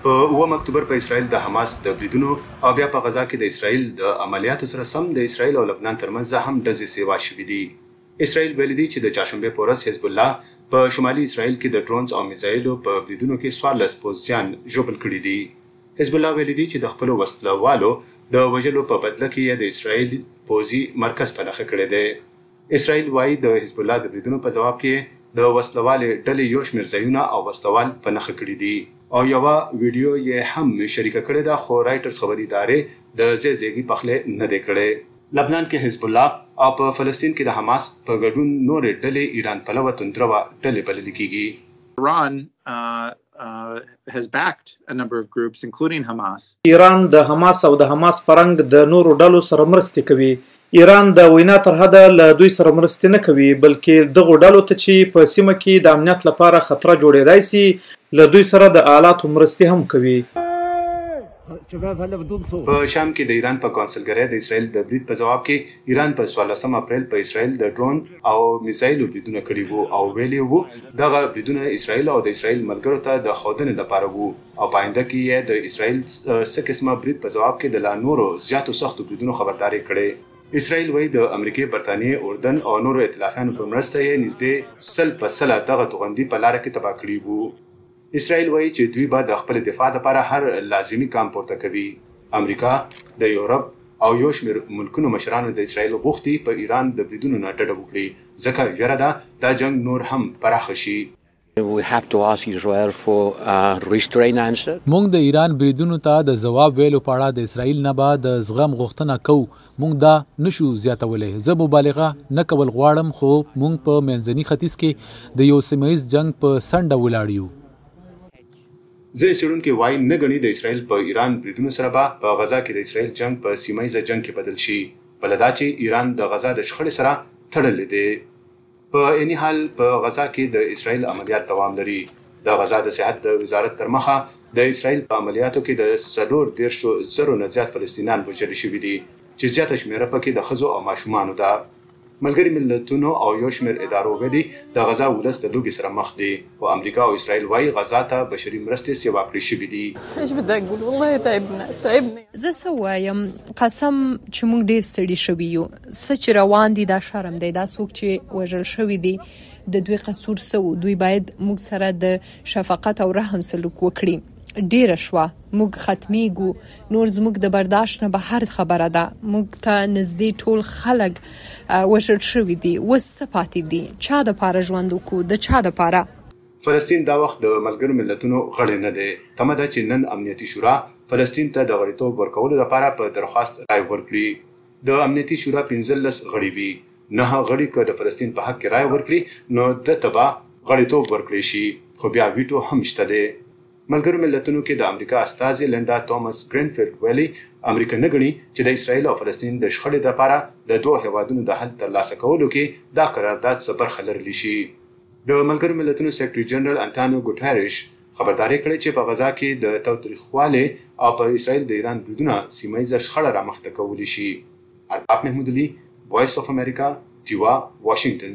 په 9 اکتوبر په اسرائیل د حماس د بریدونو او بیا په غزا کې د اسرائیل د عملیاتو سره سم د اسرائیل او لبنان ترمنځ هم ډزې سیوا شوې دي. اسرائیل ویلي دي چې د چهارشنبې په ورځ حزب الله په شمالي اسرائیل کې د ډرونز او میزایلو په بریدونو کې 14 پوځیان ژوبل کړي دي. حزب الله ویلي دي چې د خپلو وسلوالو د وژلو په بدله کې یې د اسرائیل پوځي مرکز په نښه کړی دی. اسرائیل وایي د حزب الله د بریدونو په ځواب کې د وسلوالې ډلې یو شمېر ځایونه او وسلوال په نښه کړي دي او یوه ویډیو یې هم شریکه کړې ده، خو رایټرز خبري ادارې د زیږي پخلی نه دی کړی. لبنان کې حزب الله او په فلسطین کې د حماس په ګډون نورې ډلې ایران پلوه توندروه ډلې بلل کېږي. Iran has backed a number of groups including Hamas. ایران د حماس او د حماس پرنګ د نورو ډلو سره مرستې کوي. ایران د وینا تر حده له دوی سره مرستې نه کوي، بلکې دغو ډلو ته چې په سیمه کې د امنیت لپاره خطر جوړېدای سي له دوی سره د آلاتو مرستې هم کوي. په شام کې د ایران په کونسلګرۍ د اسرائیل د برید په ځواب کې ایران په 14 اپریل په اسرائیل د ډرون او میزایلو بریدونه کړي وو او ویلي وو دغه بریدونه اسرائیل او د اسرائیل ملګرو ته د ښودنې لپاره وو او په آینده کې یې د اسرائیل څه قسمه برید په ځواب کې د لا نورو زیاتو سختو بریدونو خبرداری کړې. اسرائیل وایي د امریکې، برطانیې، اردن او نورو ائتلافیانو په مرسته یې نږدې 100% دغه توغندي په لاره کې تباه کړي وو. اسرائیل وایي چې دوی به د خپل دفاع لپاره هر لازمي ګام پورته کوي. امریکا، د یورپ او یو شمېر ملکونو مشرانو د اسرائیل غوښتي په ایران د بریدونو نه ډډه وکړي، ځکه ویره ده دا جنګ نور هم پراخه شي. We have to ask Israel for a restrained answer. مونږ د ایران بریدونو ته د جواب ویلو په اړه د اسرائیل نه به د زغم غوښتنه کوو. مونږ دا نشو زیاتولی. زه مبالغه نه کول غواړم، خو مونږ په منځني ختیځ کې د یو سیمه ییز جنګ په څنډه ولاړ یو. ځینې څېړونکي وایي نه ګڼي د اسرائیل په ایران بریدونو سره به په غزا کې د اسرائیل جنګ په سیمه ییزه جنګ کې بدل شي، بله دا چې ایران د غزا د شخړې سره تړلی دی. په عیني حال په غزا کې د اسرائیل عملیات دوام لري. د غزا د صحت د وزارت تر مخه د اسرائیل په عملیاتو کې د 34,000 نه زیات فلسطینیان وژل شوي دي، چې زیاته شمېره پکې د ښځو او ماشومانو ده. ملګري ملتونو او یو شمېر ادارو ویلي د غزا ولس د لوږې سره مخ دی، خو امریکا او اسرائیل وایي غزا ته بشري مرستې سیوا کړې شوي دي. زه څه وایم، قسم چې موږ ډېر ستړي شوي یو. څه چې روان دي دا شرم دی. دا څوک چې وژل شوي دي د دوی قصور څه و؟ دوی باید موږ سره د شفقت او رحم سلوک وکړي. ډیره شوه، موږ ختمیږو، نور زموږ د برداشت نه بهر خبره ده. موږ ته نږدې ټول خلک وژل شوي دي. اوس څه پاتې دي؟ چا دپاره ژوند وکړو؟ د چا دپاره؟ فلسطین دا وخت د ملګرو ملتونو غړی نه دی. تمه ده چې نن امنیتي شورا فلسطین ته د غړیتوب ورکولو لپاره په درخواست رای ورکړي. د امنیتي شورا 15 غړي وي. 9 غړي که د فلسطین په حق کې رای ورکړي نو د ته به غړیتوب ورکړی شي، خو بیا ویټو هم شته دی. ملګرو ملتونو کې د امریکا استازي لنډا توماس ګرینفیلډ ویلي امریکا نه ګڼي چې د اسرائیل او فلسطین د شخړې لپاره د دوه هیوادونو د حل ترلاسه کولو کې دا قرارداد څه برخه لرلی شي. د ملګرو ملتونو سیکرټري جنرال انټانیو ګوټریش خبرداری کړې چې په غزا کې د تاوتریخوالي او په اسرائیل د ایران بریدونه سیمه ییزه شخړه رامخته کولی شي. الطاف محمود علي، وایس اف امریکا، ډیوا، واشنگټن.